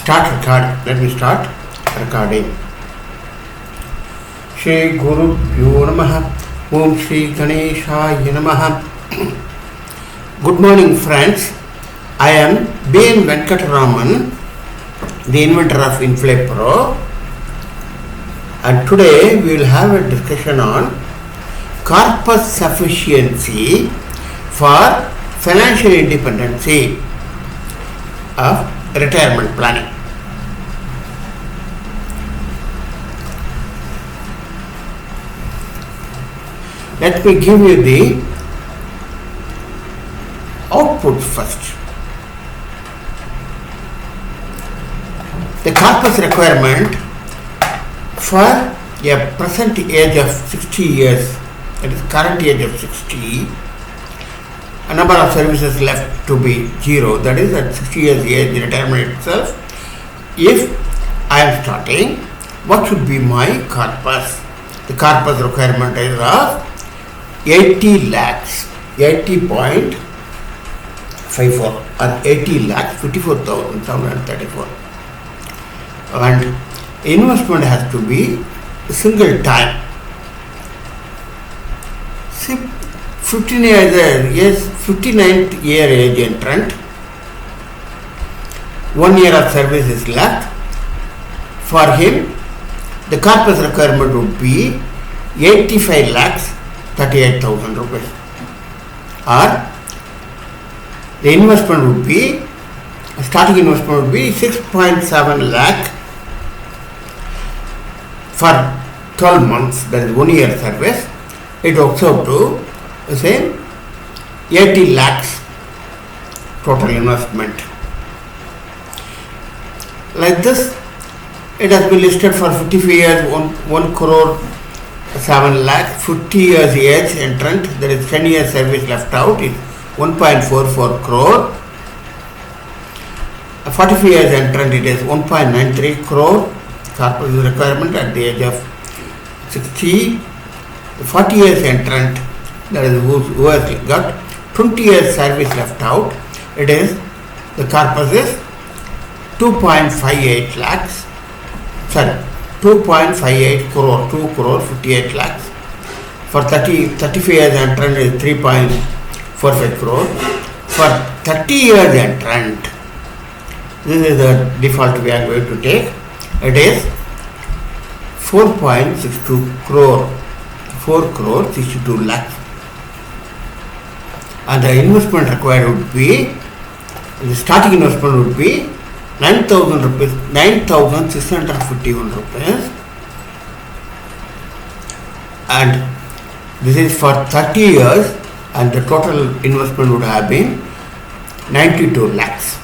Start recording. Let me start recording. Shri Guru Pyo Namaha. Om Shri Ganeshaya Namaha. Good morning, friends. I am B N Venkataraman, the inventor of Inflapro, and today we will have a discussion on corpus sufficiency for financial independency of retirement planning. Let me give you the output first. The corpus requirement for a present age of 60 years, that is current age of 60, a number of services left to be 0, that is at 60 years age, the retirement itself. If I am starting, what should be my corpus? The corpus requirement is of 80 lakhs, 80.54 or 80 lakhs, 54,734. And investment has to be single time. 59th year age entrant, 1 year of service is left. For him, the corpus requirement would be 85 lakhs 38,000 rupees, or the investment would be, starting investment would be 6.7 lakh for 12 months, that is 1 year service. It works out to say 80 lakhs total investment. Like this, it has been listed for 55 years, 1 crore 7 lakhs, 50 years age entrant, there is 10 years service left out, is 1.44 crore. 45 years entrant, it is 1.93 crore corpus requirement at the age of 60. 40 years entrant, that is who has got 20 years service left out, it is, the corpus is 2.58 lakhs, 2.58 crore, 2 crore 58 lakhs. For 35 years entrant is 3.45 crore. For 30 years entrant, this is the default we are going to take, it is 4.62 crore, 4 crore 62 lakhs. And the investment required would be, the starting investment would be 9,000 rupees, 9,651 rupees, and this is for 30 years, and the total investment would have been 92 lakhs.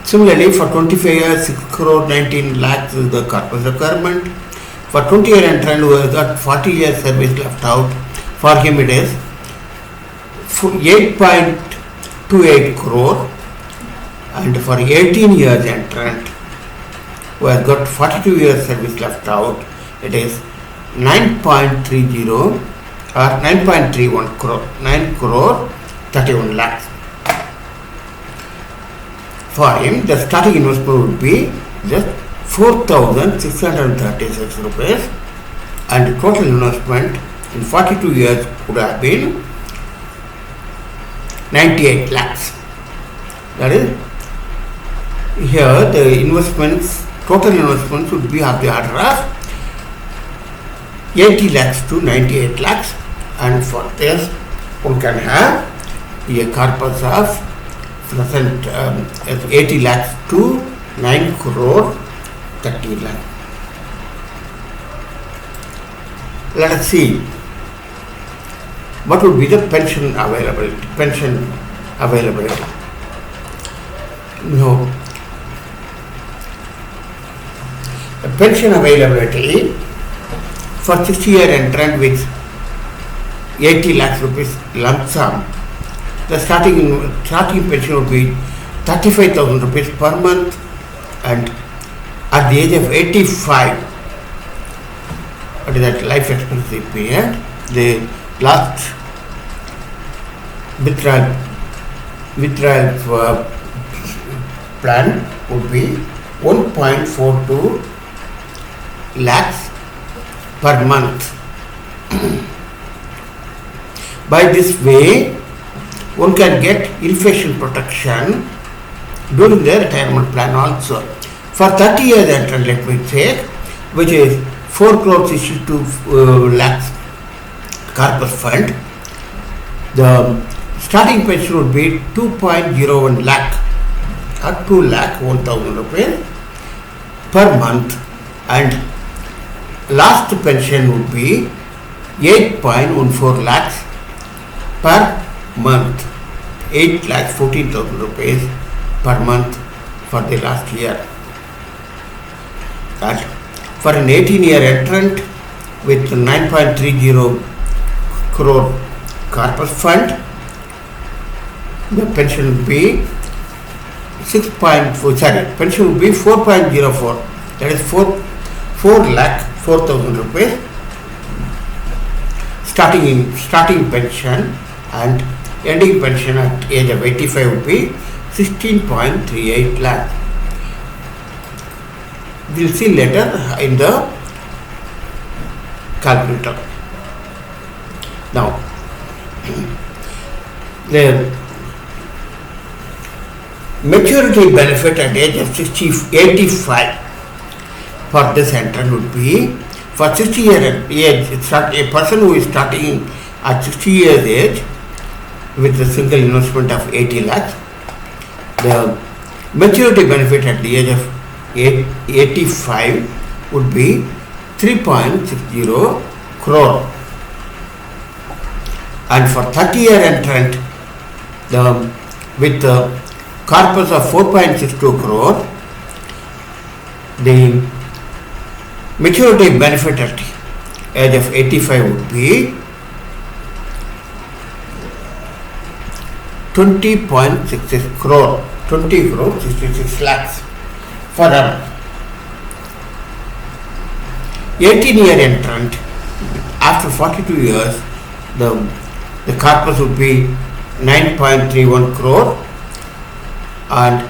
Similarly, for 25 years, 6 crore 19 lakhs is the corpus requirement. For 20 year entrant who has got 40 years service left out, for him it is 8.28 crore. And for 18 years entrant who has got 42 years service left out, it is 9.30 or 9.31 crore, 9 crore 31 lakhs. For him, the starting investment would be just 4,636 rupees, and the total investment in 42 years would have been 98 lakhs. That is, here the investments, total investments would be of the order of 80 lakhs to 98 lakhs, and for this one can have a corpus of present 80 lakhs to 9 crore 30 lakhs. Let us see what would be the pension availability. The pension availability for 60 year entrant with 80 lakhs rupees lump sum, the starting pension would be 35,000 rupees per month, and at the age of 85, what is that life expectancy period, the last withdrawal plan would be 1.42 lakhs per month. By this way, one can get inflation protection during the retirement plan also. For 30 years entrant, let me take, which is 4 crore 62 lakhs corpus fund, the starting pension would be 2.01 lakh or 2 lakh 1,000 rupees per month, and last pension would be 8.14 lakhs per month, 8 lakh 14,000 rupees per month for the last year. And for an 18-year entrant with 9.30 crore corpus fund, the pension would be pension would be 4.04, that is 4 lakh 4,000 rupees starting pension, and ending pension at age of 85 would be 16.38 lakh. We'll see later in the calculator. Now, the maturity benefit at age of 85 for this entrant would be, for 60 years age, a person who is starting at 60 years age with a single investment of 80 lakhs, the maturity benefit at the age of 85 would be 3.60 crore. And for 30-year entrant, with the corpus of 4.62 crore, the maturity benefit at age of 85 would be 20.66 crore, 20 crore 66 lakhs for a 18-year entrant. After 42 years, the corpus would be 9.31 crore, and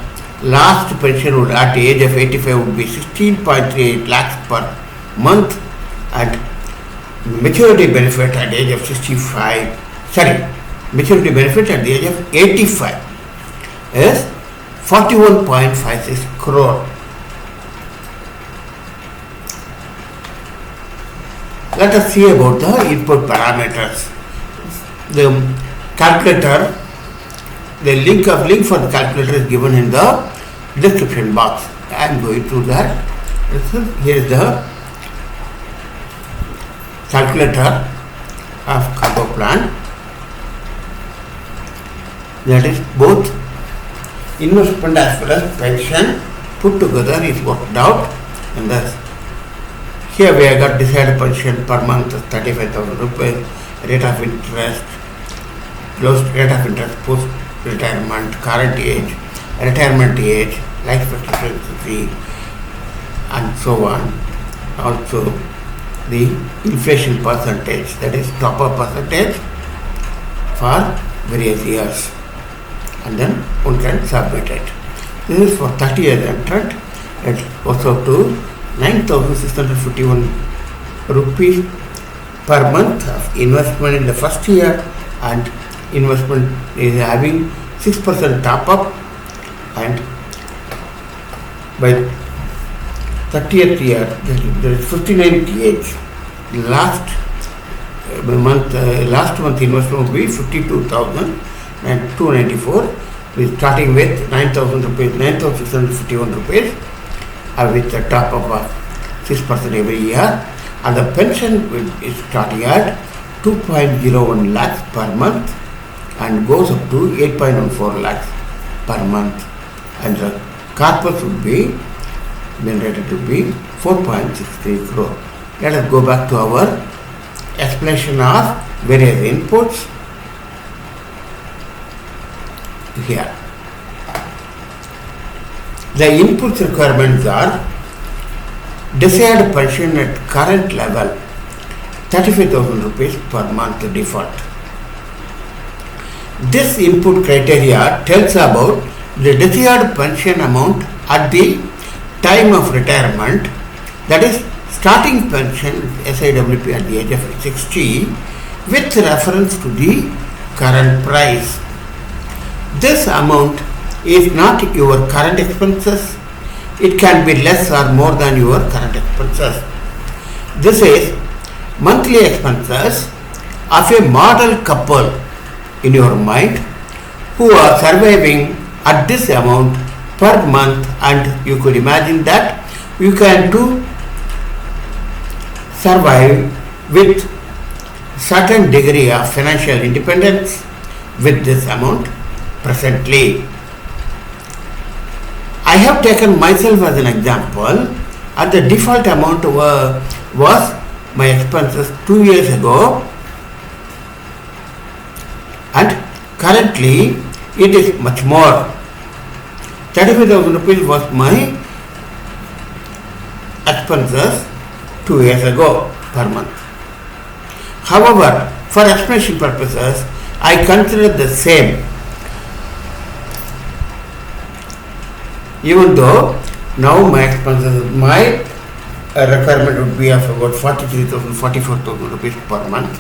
last pension would at the age of 85 would be 16.38 lakhs per month, and maturity benefit at the age of maturity benefit at the age of 85 is 41.56 crore. Let us see about the input parameters. The calculator, the link for the calculator is given in the description box. I am going through that. Here is the calculator of cargo plan. That is both investment as well as pension put together is worked out, and thus here we have got decided pension per month of 35,000 rupees, rate of interest, closed rate of interest post retirement, current age, retirement age, life expectancy, and so on. Also the inflation percentage, that is top up percentage for various years, and then one can submit it. This is for 30 years entrant. It goes up to 9,651 rupees per month of investment in the first year, and investment is having 6% top up, and by 30th year there is 59th age. Last month investment will be 52,294, starting with 9,000 rupees, 9,651 rupees, with the top up of 6% every year, and the pension is starting at 2.01 lakhs per month and goes up to 8.14 lakhs per month, and the corpus would be generated to be 4.63 crore. Let us go back to our explanation of various inputs. Here, the inputs requirements are desired pension at current level 35,000 rupees per month default. This input criteria tells about the desired pension amount at the time of retirement, that is starting pension SIWP at the age of 60 with reference to the current price. This amount is not your current expenses. It can be less or more than your current expenses. This is monthly expenses of a model couple in your mind who are surviving at this amount per month, and you could imagine that you can too survive with certain degree of financial independence with this amount presently. I have taken myself as an example, and the default amount was my expenses 2 years ago, and currently it is much more. 35,000 rupees was my expenses 2 years ago per month. However, for explanation purposes, I consider the same. Even though now my expenses, my requirement would be of about 43,000, 44,000 rupees per month.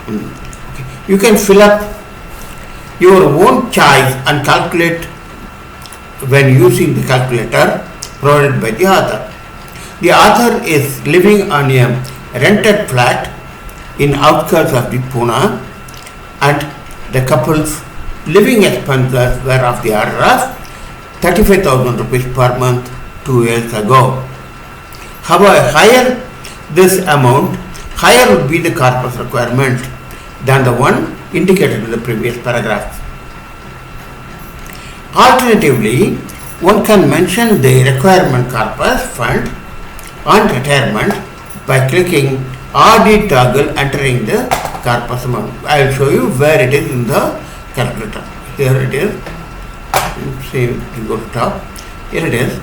Okay. You can fill up your own choice and calculate when using the calculator provided by the author. The author is living on a rented flat in outskirts of the Pune, and the couple's living expenses were of the order of 35,000 rupees per month 2 years ago. However, higher this amount, higher would be the corpus requirement than the one indicated in the previous paragraph. Alternatively, one can mention the requirement corpus fund on retirement by clicking RD toggle, entering the corpus amount. I will show you where it is in the calculator. Here it is. See, you go to top. Here it is.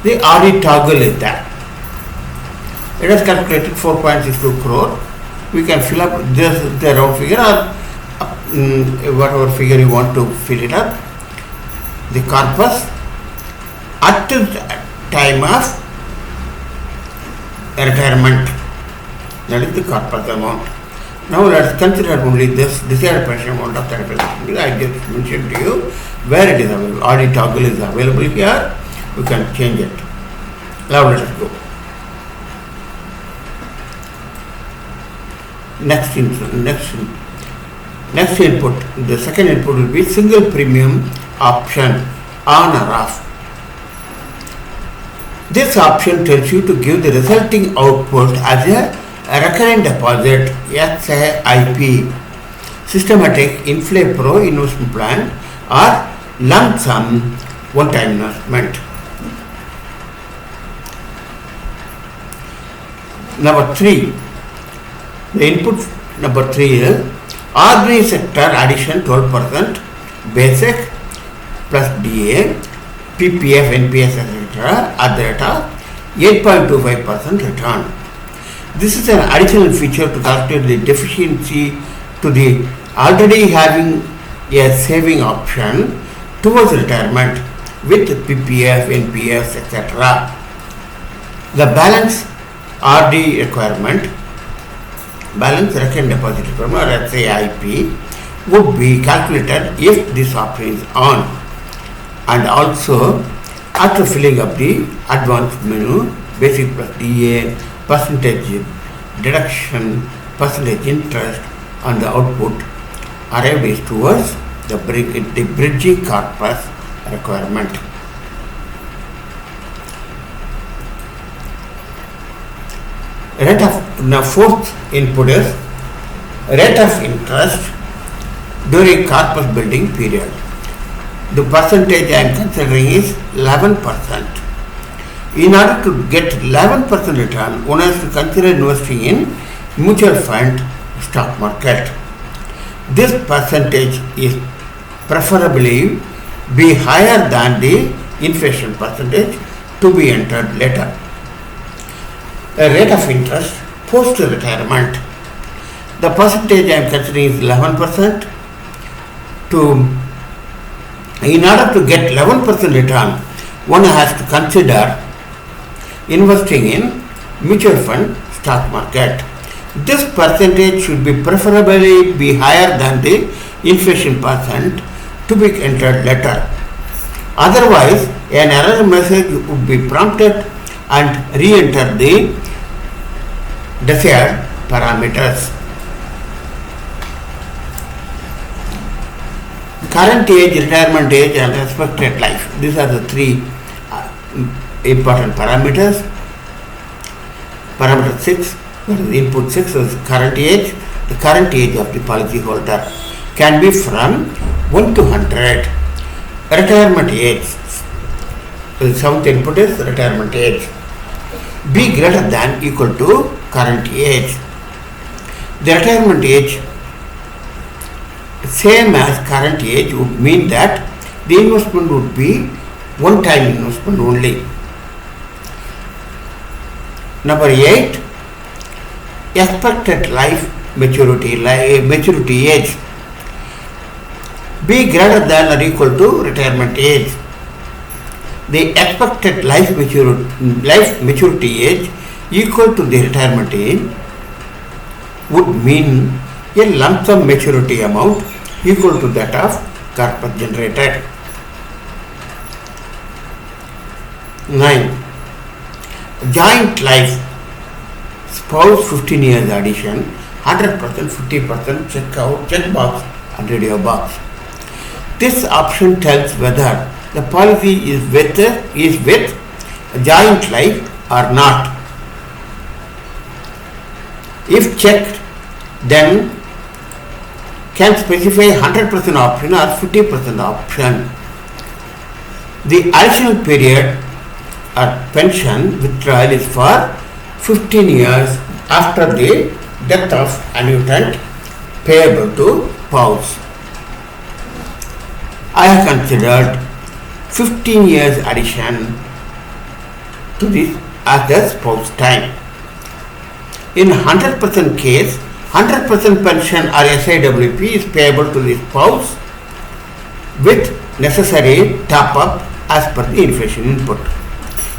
The RD toggle is there. It has calculated 4.62 crore. We can fill up this the round figure or whatever figure you want to fill it up. The corpus at the time of retirement, that is the corpus amount. Now let us consider only this desired pension amount of 35,000. I just mentioned to you where it is available. RD toggle is available here. You can change it. Now let us go. Next input, the second input will be single premium option, on or off. This option tells you to give the resulting output as a recurrent deposit SIP, systematic Inflapro investment plan, or lump sum one-time investment. Number 3. The input number 3 is ordinary sector addition 12%, basic plus DA, PPF, NPS, etc. at the rate of 8.25% return. This is an additional feature to calculate the deficiency to the already having a saving option towards retirement with PPF, NPS, etc. The balance RD requirement, balance recurrent deposit requirement or SIP, would be calculated if this option is on, and also after filling up the advanced menu, basic plus DA, percentage deduction, percentage interest on the output arrived is towards the bridging corpus requirement. Rate of, now fourth input is rate of interest during corpus building period. The percentage I am considering is 11%. In order to get 11% return, one has to consider investing in mutual fund stock market. This percentage is preferably be higher than the inflation percentage to be entered later. A rate of interest post retirement. The percentage I am considering is 11% to In order to get 11% return, one has to consider investing in mutual fund stock market. This percentage should be preferably be higher than the inflation percent to be entered later. Otherwise, an error message would be prompted and re-enter the desired parameters. Current age, retirement age and expected life. These are the three important parameters. Parameter 6, input 6 is current age. The current age of the policyholder can be from 1 to 100. Retirement age. The seventh input is retirement age. Be greater than equal to current age. The retirement age same as current age would mean that the investment would be one-time investment only. Number 8, expected life maturity age. Be greater than or equal to retirement age. The expected life maturity age equal to the retirement age would mean a lump sum maturity amount equal to that of corpus generated. 9. Joint life spouse 15 years addition, 100%, 50%, check box and radio box. This option tells whether the policy is with joint life or not. If checked, then can specify 100% option or 50% option. The additional period or pension withdrawal is for 15 years after the death of annuitant payable to spouse. I have considered 15 years addition to this as the spouse time. In 100% case, 100% pension or SIWP is payable to the spouse with necessary top-up as per the inflation input.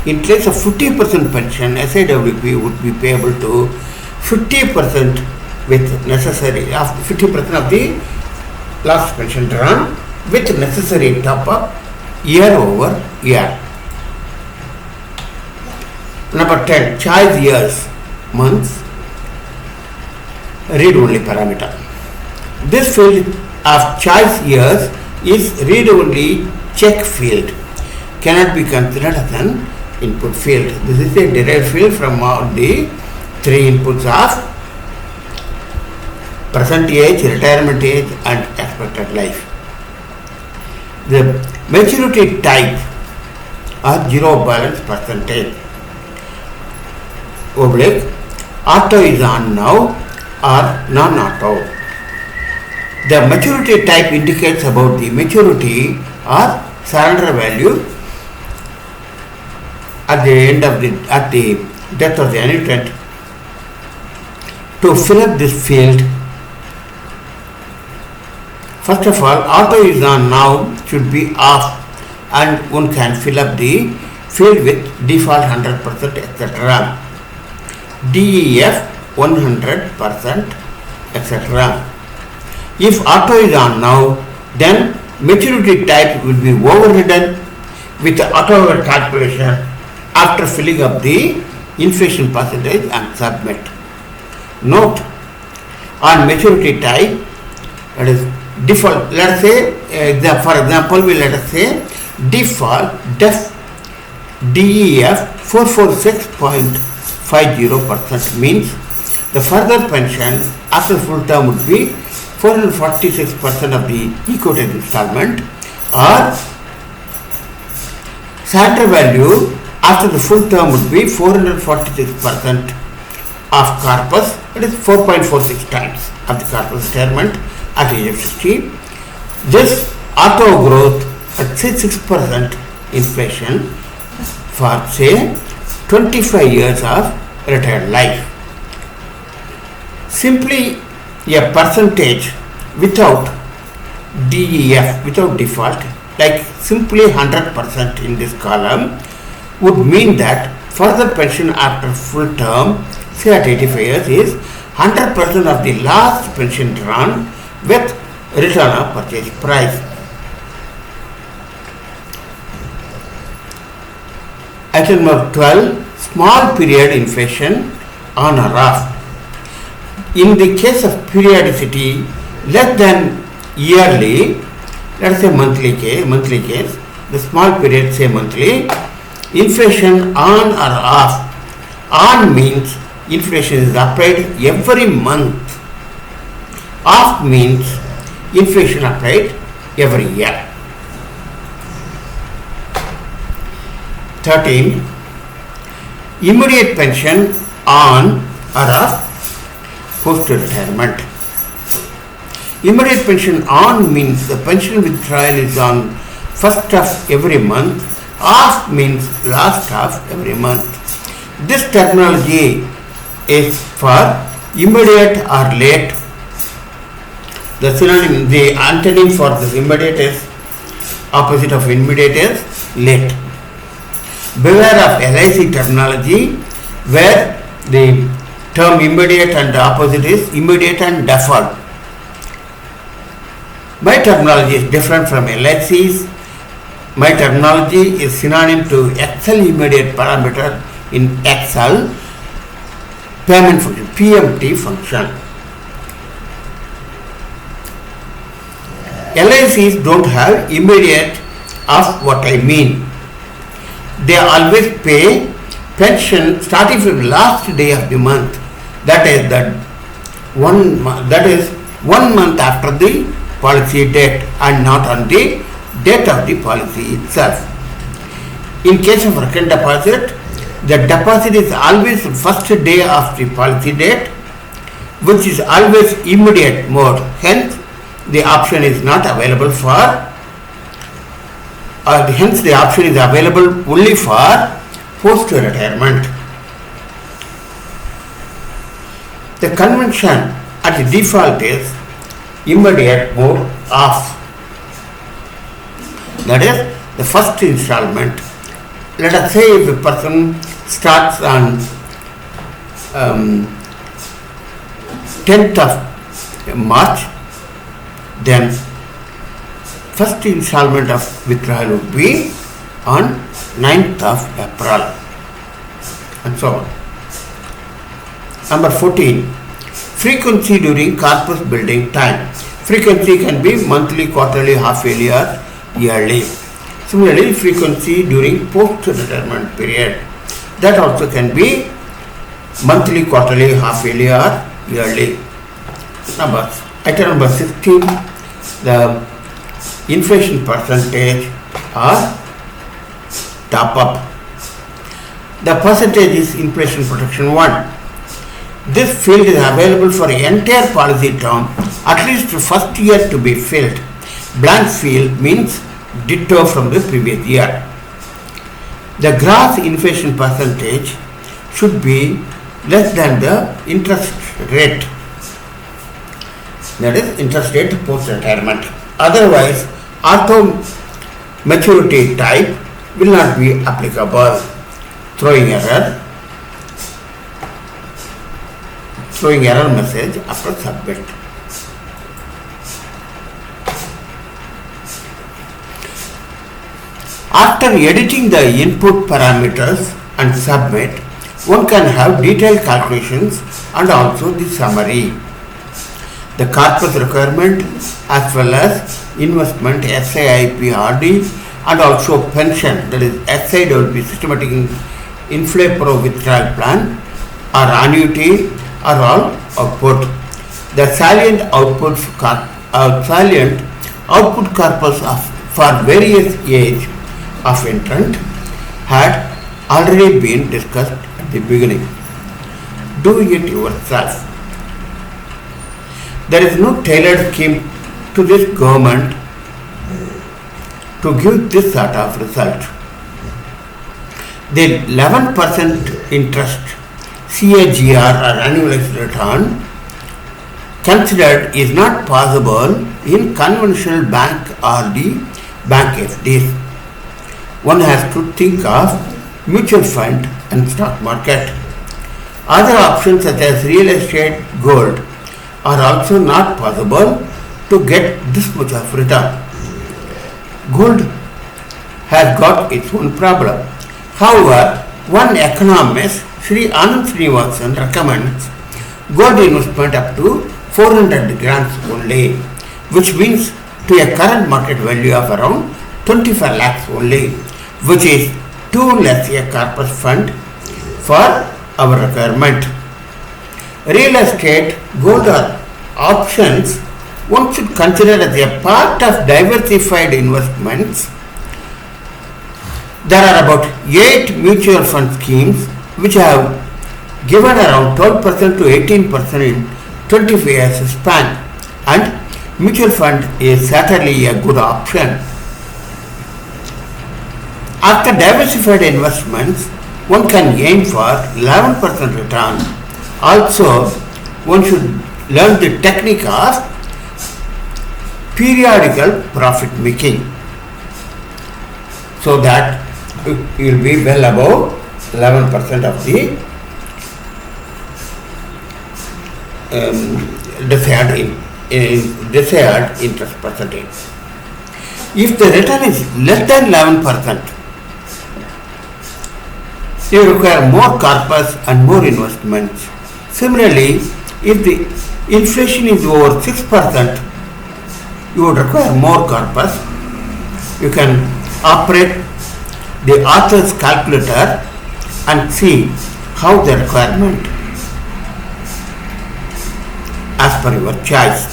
In case of 50% pension, SIWP would be payable to 50% with necessary 50% of the last pension drawn with necessary top-up year over year. Number 10, choice years, months, read-only parameter. This field of choice years is read-only check field, cannot be considered as an input field. This is a derived field from the three inputs of present age, retirement age and expected life. The maturity type are zero balance percentage. Oblique, auto is on now or non-auto. The maturity type indicates about the maturity or surrender value at the death of the annuitant. To fill up this field, first of all, auto is on now should be off and one can fill up the field with default 100% etc. DEF 100% etc. If auto is on now, then maturity type will be overridden with the auto calculation after filling up the inflation percentage and submit. Note, on maturity type, that is default, let us say, for example, let us say default DEF 446.50% means the further pension after full term would be 446% of the equity installment, or surrender value after the full term would be 446% of corpus, that is 4.46 times of the corpus retirement at age of 60. This auto growth at 6% inflation for say 25 years of retired life. Simply a percentage without DEF, without default, like simply 100% in this column, would mean that further pension after full term, say at 85 years, is 100% of the last pension drawn with return of purchase price. Item number 12, small period inflation on or off. In the case of periodicity less than yearly, let us say monthly case, the small period say monthly, inflation on or off. On means inflation is applied every month. Off means inflation applied every year. 13. Immediate pension on or off post-retirement. Immediate pension on means the pension withdrawal is on first of every month. Off means last of every month. This terminology is for immediate or late. The synonym, the antonym for this immediate is opposite of immediate is late. Beware of LIC terminology where the term immediate and the opposite is immediate and deferred. My terminology is different from LIC's. My terminology is synonym to Excel immediate parameter in Excel payment function, PMT function. LICs don't have immediate of what I mean. They always pay pension starting from last day of the month. That is 1 month after the policy date and not on the date of the policy itself. In case of recurrent deposit, the deposit is always first day of the policy date, which is always immediate mode. Hence, the option is not available for hence the option is available only for post-retirement. The convention at the default is immediate mode off. That is the first installment. Let us say if a person starts on 10th of March, then first installment of withdrawal would be on 9th of April and so on. Number 14, frequency during corpus building time. Frequency can be monthly, quarterly, half yearly or yearly. Similarly, frequency during post-retirement period, that also can be monthly, quarterly, half yearly or yearly. Item number 16, the inflation percentage or top up. The percentage is inflation protection 1. This field is available for the entire policy term, at least the first year to be filled. Blank field means ditto from the previous year. The gross inflation percentage should be less than the interest rate. That is interest rate post-retirement. Otherwise, auto maturity type will not be applicable. Throwing error message after submit. After editing the input parameters and submit, one can have detailed calculations and also the summary. The corpus requirement as well as investment, SIP, RD and also pension, that is SIP, systematic Inflapro withdrawal plan or annuity are all output. The salient output corpus for various age of entrant had already been discussed at the beginning. Do it yourself. There is no tailored scheme to this government to give this sort of result. The 11% interest CAGR or annualized return considered is not possible in conventional bank or the bank FDs. One has to think of mutual fund and stock market. Other options such as real estate, gold are also not possible to get this much of return. Gold has got its own problem. However, one economist, Sri Anand Srinivasan, recommends gold investment up to 400 grams only, which means to a current market value of around 25 lakhs only, which is too less a corpus fund for our requirement. Real estate, gold or options one should consider as a part of diversified investments. There are about 8 mutual fund schemes which have given around 12% to 18% in 25 years span, and mutual fund is certainly a good option. After diversified investments, one can aim for 11% return. Also, one should learn the technique of periodical profit making so that you will be well above 11% of the desired interest percentage. If the return is less than 11%, you require more corpus and more investments. Similarly, if the inflation is over 6%, you would require more corpus. You can operate the author's calculator and see how the requirement as per your choice.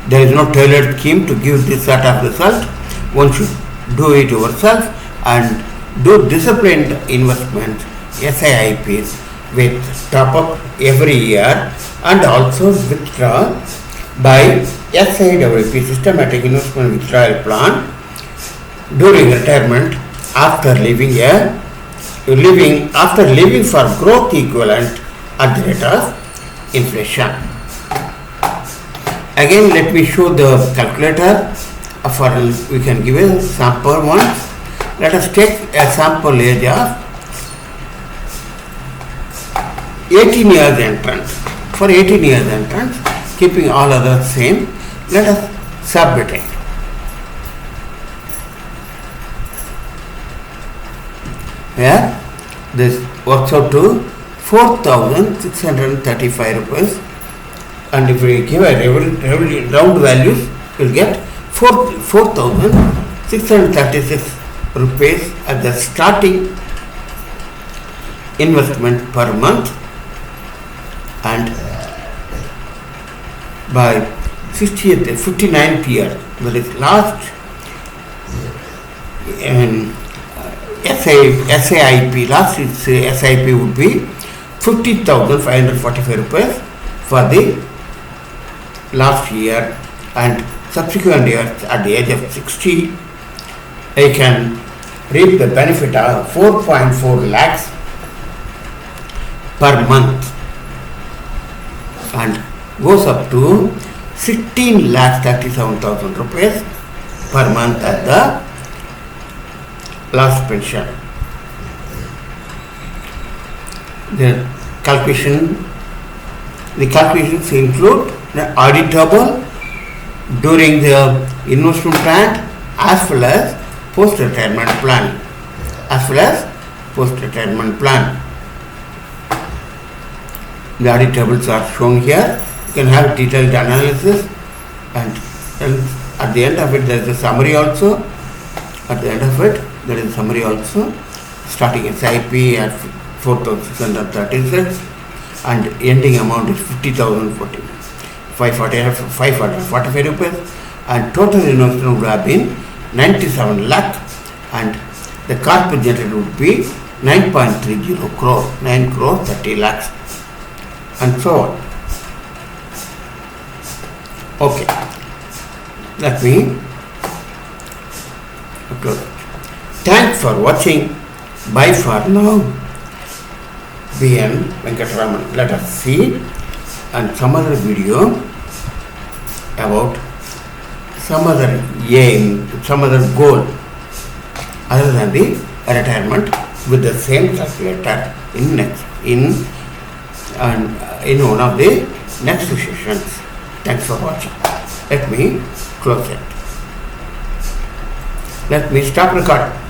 There is no tailored scheme to give this sort of result. One should do it yourself and do disciplined investment SIPs with top up every year and also withdraw by SIWP, systematic investment withdrawal plan, during retirement after leaving for growth equivalent at the rate of inflation. Again, let me show the calculator. We can give a sample one. Let us take a sample age of 18 years entrance. For 18 years entrance, keeping all others same, let us submit it. Here, this works out to 4,635 rupees, and if we give a round values, we will get 4,636 rupees as the starting investment per month, and by 59th year, that is last SIP, last SIP would be 50,545 rupees for the last year, and subsequent years at the age of 60, I can reap the benefit of 4.4 lakhs per month and goes up to 16 lakhs 37,000 rupees per month at the last pension. The calculations include the auditable during the investment plan as well as post-retirement plan. The auditables are shown here. You can have detailed analysis, and at the end of it there is a summary also. Starting SIP at 4,636 and ending amount is 50,545 rupees, and total investment would have been 97 lakh, and the corpus generated would be 9.30 crore, 9 crore 30 lakhs, and so on. Okay, let me close it. Thanks for watching. Bye for now. B N Venkataraman. Let us see and some other video about some other aim, some other goal other than the retirement with the same calculator in one of the next sessions. Thanks for watching. Let me close it. Let me stop recording.